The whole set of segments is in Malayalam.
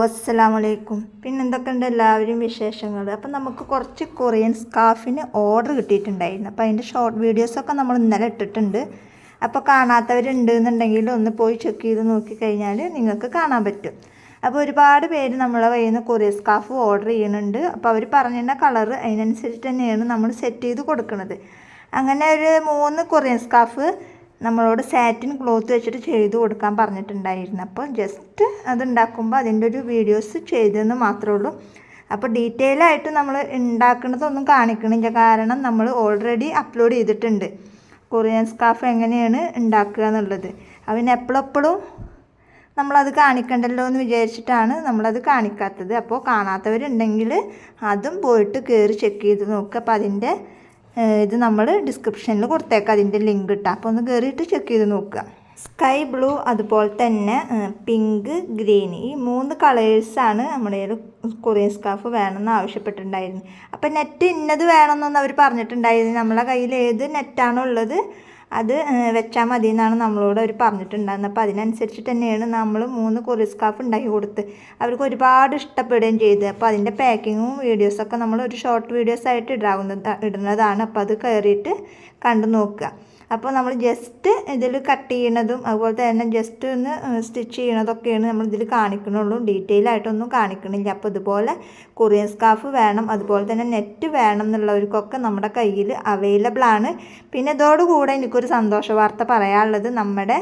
അസ്സലാമലൈക്കും. പിന്നെ എന്തൊക്കെയുണ്ട് എല്ലാവരും വിശേഷങ്ങൾ? അപ്പം നമുക്ക് കുറച്ച് കൊറിയൻ സ്കാർഫിന് ഓർഡർ കിട്ടിയിട്ടുണ്ടായിരുന്നു. അപ്പോൾ അതിൻ്റെ ഷോർട്ട് വീഡിയോസൊക്കെ നമ്മൾ ഇന്നലെ ഇട്ടിട്ടുണ്ട്. അപ്പോൾ കാണാത്തവരുണ്ട് എന്നുണ്ടെങ്കിൽ ഒന്ന് പോയി ചെക്ക് ചെയ്ത് നോക്കിക്കഴിഞ്ഞാൽ നിങ്ങൾക്ക് കാണാൻ പറ്റും. അപ്പോൾ ഒരുപാട് പേര് നമ്മളെ കയ്യിൽ നിന്ന് കൊറിയൻ സ്കാർഫ് ഓർഡർ ചെയ്യുന്നുണ്ട്. അപ്പോൾ അവർ പറഞ്ഞിരുന്ന കളർ അതിനനുസരിച്ച് തന്നെയാണ് നമ്മൾ സെറ്റ് ചെയ്ത് കൊടുക്കുന്നത്. അങ്ങനെ ഒരു 3 കൊറിയൻ സ്കാർഫ് നമ്മളോട് സാറ്റിൻ ക്ലോത്ത് വെച്ചിട്ട് ചെയ്ത് കൊടുക്കാൻ പറഞ്ഞിട്ടുണ്ടായിരുന്നു. അപ്പോൾ ജസ്റ്റ് അതുണ്ടാക്കുമ്പോൾ അതിൻ്റെ ഒരു വീഡിയോസ് ചെയ്തതെന്ന് മാത്രമേ ഉള്ളൂ. അപ്പോൾ ഡീറ്റെയിൽ ആയിട്ട് നമ്മൾ ഉണ്ടാക്കുന്നതൊന്നും കാണിക്കണില്ല, കാരണം നമ്മൾ ഓൾറെഡി അപ്ലോഡ് ചെയ്തിട്ടുണ്ട് കൊറിയൻ സ്കാർഫ് എങ്ങനെയാണ് ഉണ്ടാക്കുക എന്നുള്ളത്. അതിന് എപ്പോഴും നമ്മളത് കാണിക്കണ്ടല്ലോ എന്ന് വിചാരിച്ചിട്ടാണ് നമ്മളത് കാണിക്കാത്തത്. അപ്പോൾ കാണാത്തവരുണ്ടെങ്കിൽ അതും പോയിട്ട് കയറി ചെക്ക് ചെയ്ത് നോക്കുക. അപ്പോൾ അതിൻ്റെ ഇത് നമ്മൾ ഡിസ്ക്രിപ്ഷനിൽ കൊടുത്തേക്കാം, അതിൻ്റെ ലിങ്ക് ഇട്ടാൽ. അപ്പോൾ ഒന്ന് കയറിയിട്ട് ചെക്ക് ചെയ്ത് നോക്കുക. സ്കൈ ബ്ലൂ, അതുപോലെ തന്നെ പിങ്ക്, ഗ്രീൻ, ഈ 3 കളേഴ്സാണ് നമ്മുടെ കൊറിയൻ സ്കാർഫ് വേണമെന്ന് ആവശ്യപ്പെട്ടിട്ടുണ്ടായിരുന്നു. അപ്പോൾ നെറ്റ് ഇന്നത് വേണമെന്നൊന്നും അവർ പറഞ്ഞിട്ടുണ്ടായിരുന്നു. നമ്മളെ കയ്യിൽ ഏത് നെറ്റാണോ ഉള്ളത് അത് വെച്ചാൽ മതി എന്നാണ് നമ്മളോട് അവർ പറഞ്ഞിട്ടുണ്ടായിരുന്നത്. അപ്പോൾ അതിനനുസരിച്ചിട്ട് തന്നെയാണ് നമ്മൾ 3 കൊറിയൻ സ്കാർഫ് ഉണ്ടാക്കി കൊടുത്ത് അവർക്ക് ഒരുപാട് ഇഷ്ടപ്പെടുകയും ചെയ്ത്. അപ്പോൾ അതിൻ്റെ പാക്കിങ്ങും വീഡിയോസൊക്കെ നമ്മൾ ഒരു ഷോർട്ട് വീഡിയോസായിട്ട് ഇടുന്നതാണ്. അപ്പോൾ അത് കയറിയിട്ട് കണ്ടു നോക്കുക. അപ്പോൾ നമ്മൾ ജസ്റ്റ് ഇതിൽ കട്ട് ചെയ്യണതും അതുപോലെ തന്നെ ജസ്റ്റ് ഒന്ന് സ്റ്റിച്ച് ചെയ്യണതൊക്കെയാണ് നമ്മൾ ഇതിൽ കാണിക്കണുള്ളൂ, ഡീറ്റെയിൽ ആയിട്ടൊന്നും കാണിക്കണില്ല. അപ്പോൾ ഇതുപോലെ കൊറിയൻ സ്കാർഫ് വേണം, അതുപോലെ തന്നെ നെറ്റ് വേണം എന്നുള്ളവർക്കൊക്കെ നമ്മുടെ കയ്യിൽ അവൈലബിൾ ആണ്. പിന്നെ ഇതോടുകൂടെ എനിക്കൊരു സന്തോഷ വാർത്ത പറയാനുള്ളത്, നമ്മുടെ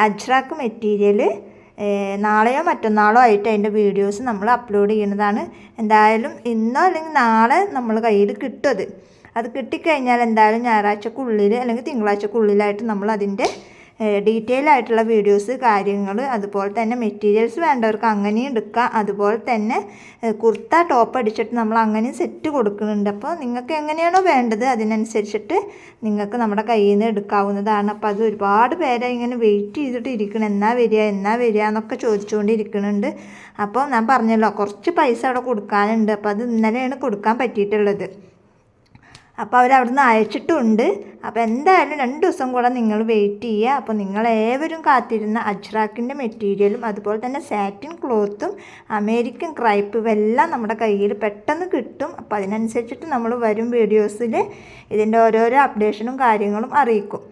അജ്രാക്ക് മെറ്റീരിയൽ നാളെയോ മറ്റന്നാളോ ആയിട്ട് അതിൻ്റെ വീഡിയോസ് നമ്മൾ അപ്ലോഡ് ചെയ്യുന്നതാണ്. എന്തായാലും ഇന്നോ അല്ലെങ്കിൽ നാളെ നമ്മൾ കയ്യിൽ കിട്ടും. അത് കിട്ടിക്കഴിഞ്ഞാൽ എന്തായാലും ഞായറാഴ്ചക്കുള്ളിൽ അല്ലെങ്കിൽ തിങ്കളാഴ്ചക്കുള്ളിലായിട്ട് നമ്മൾ അതിൻ്റെ ഡീറ്റെയിൽ ആയിട്ടുള്ള വീഡിയോസ്, കാര്യങ്ങൾ, അതുപോലെ തന്നെ മെറ്റീരിയൽസ് വേണ്ടവർക്ക് അങ്ങനെയും എടുക്കാം. അതുപോലെ തന്നെ കുർത്ത ടോപ്പ് അടിച്ചിട്ട് നമ്മൾ അങ്ങനെയും സെറ്റ് കൊടുക്കുന്നുണ്ട്. അപ്പോൾ നിങ്ങൾക്ക് എങ്ങനെയാണോ വേണ്ടത് അതിനനുസരിച്ചിട്ട് നിങ്ങൾക്ക് നമ്മുടെ കയ്യിൽ നിന്ന് എടുക്കാവുന്നതാണ്. അപ്പോൾ അത് ഒരുപാട് പേരെ ഇങ്ങനെ വെയിറ്റ് ചെയ്തിട്ട് ഇരിക്കണം, എന്നാ വരിക എന്നൊക്കെ ചോദിച്ചുകൊണ്ടിരിക്കുന്നുണ്ട്. അപ്പോൾ ഞാൻ പറഞ്ഞല്ലോ കുറച്ച് പൈസ അവിടെ കൊടുക്കാനുണ്ട്. അപ്പോൾ അത് ഇന്നലെയാണ് കൊടുക്കാൻ പറ്റിയിട്ടുള്ളത്. അപ്പോൾ അവരവിടുന്ന് അയച്ചിട്ടുണ്ട്. അപ്പോൾ എന്തായാലും 2 ദിവസം കൂടെ നിങ്ങൾ വെയിറ്റ് ചെയ്യുക. അപ്പോൾ നിങ്ങളേവരും കാത്തിരുന്ന അജ്രാക്കിൻ്റെ മെറ്റീരിയലും അതുപോലെ തന്നെ സാറ്റിൻ ക്ലോത്തും അമേരിക്കൻ ക്രൈപ്പ് ഇവെല്ലാം നമ്മുടെ കയ്യിൽ പെട്ടെന്ന് കിട്ടും. അപ്പോൾ അതിനനുസരിച്ചിട്ട് നമ്മൾ വരും വീഡിയോസിൽ ഇതിൻ്റെ ഓരോരോ അപ്ഡേഷനും കാര്യങ്ങളും അറിയിക്കും.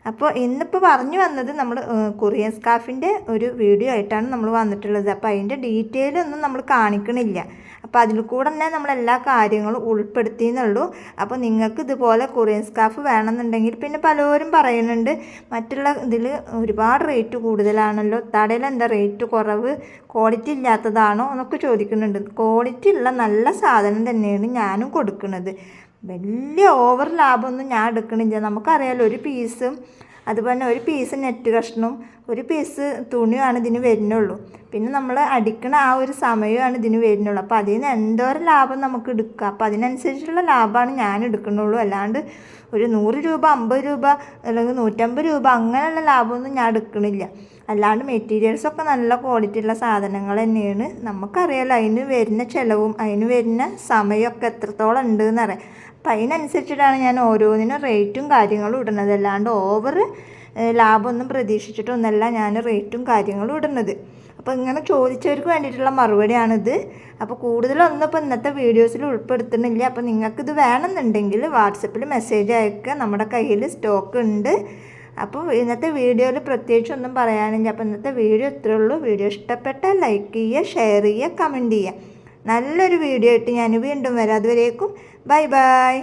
അപ്പോൾ ഇന്നിപ്പോൾ പറഞ്ഞു വന്നത് നമ്മൾ കൊറിയൻ സ്കാർഫിൻ്റെ ഒരു വീഡിയോ ആയിട്ടാണ് നമ്മൾ വന്നിട്ടുള്ളത്. അപ്പോൾ അതിൻ്റെ ഡീറ്റെയിൽ ഒന്നും നമ്മൾ കാണിക്കണില്ല. അപ്പോൾ അതിൽ കൂടെ തന്നെ നമ്മളെല്ലാ കാര്യങ്ങളും ഉൾപ്പെടുത്തിയെന്നുള്ളൂ. അപ്പോൾ നിങ്ങൾക്ക് ഇതുപോലെ കൊറിയൻ സ്കാർഫ് വേണമെന്നുണ്ടെങ്കിൽ, പിന്നെ പലരും പറയുന്നുണ്ട് മറ്റുള്ള ഇതിൽ ഒരുപാട് റേറ്റ് കൂടുതലാണല്ലോ, തടയിൽ എന്താ റേറ്റ് കുറവ്, ക്വാളിറ്റി ഇല്ലാത്തതാണോ എന്നൊക്കെ ചോദിക്കുന്നുണ്ട്. ക്വാളിറ്റി ഉള്ള നല്ല സാധനം തന്നെയാണ് ഞാനും കൊടുക്കുന്നത്. വലിയ ഓവർ ലാഭമൊന്നും ഞാൻ എടുക്കണില്ല. നമുക്കറിയാമല്ലോ, ഒരു പീസും അതുപോലെ ഒരു പീസ് നെറ്റ് കഷ്ണവും ഒരു പീസ് തുണിയുമാണ് ഇതിന് വരുന്നുള്ളൂ. പിന്നെ നമ്മൾ അടിക്കണ ആ ഒരു സമയമാണ് ഇതിന് വരുന്നുള്ളൂ. അപ്പോൾ അതിൽ നിന്ന് എന്തോരം ലാഭം നമുക്ക് എടുക്കാം. അപ്പോൾ അതിനനുസരിച്ചുള്ള ലാഭമാണ് ഞാൻ എടുക്കുന്നുള്ളൂ. അല്ലാണ്ട് ഒരു 100 രൂപ, 50 രൂപ അല്ലെങ്കിൽ 150 രൂപ അങ്ങനെയുള്ള ലാഭമൊന്നും ഞാൻ എടുക്കണില്ല. അല്ലാണ്ട് മെറ്റീരിയൽസൊക്കെ നല്ല ക്വാളിറ്റി ഉള്ള സാധനങ്ങൾ തന്നെയാണ്. നമുക്കറിയാമല്ലോ അതിന് വരുന്ന ചിലവും അതിന് വരുന്ന സമയമൊക്കെ എത്രത്തോളം ഉണ്ടെന്ന് അറിയാം. അപ്പം അതിനനുസരിച്ചിട്ടാണ് ഞാൻ ഓരോന്നിനും റേറ്റും കാര്യങ്ങളും ഇടുന്നത്. അല്ലാണ്ട് ഓവർ ലാഭമൊന്നും പ്രതീക്ഷിച്ചിട്ടൊന്നല്ല ഞാൻ റേറ്റും കാര്യങ്ങളും ഇടുന്നത്. അപ്പോൾ ഇങ്ങനെ ചോദിച്ചവർക്ക് വേണ്ടിയിട്ടുള്ള മറുപടിയാണിത്. അപ്പോൾ കൂടുതലൊന്നും ഇപ്പോൾ ഇന്നത്തെ വീഡിയോസിൽ ഉൾപ്പെടുത്തുന്നില്ല. അപ്പോൾ നിങ്ങൾക്കിത് വേണമെന്നുണ്ടെങ്കിൽ വാട്സപ്പിൽ മെസ്സേജ് അയക്കുക, നമ്മുടെ കയ്യിൽ സ്റ്റോക്ക് ഉണ്ട്. അപ്പോൾ ഇന്നത്തെ വീഡിയോയിൽ പ്രത്യേകിച്ചൊന്നും പറയാനില്ല. അപ്പോൾ ഇന്നത്തെ വീഡിയോ ഇത്രയേ ഉള്ളൂ. വീഡിയോ ഇഷ്ടപ്പെട്ടാൽ ലൈക്ക് ചെയ്യുക, ഷെയർ ചെയ്യുക, കമൻറ്റ് ചെയ്യുക. നല്ലൊരു വീഡിയോ ആയിട്ട് ഞാൻ വീണ്ടും വരാം. അതുവരേക്കും ബൈ ബൈ.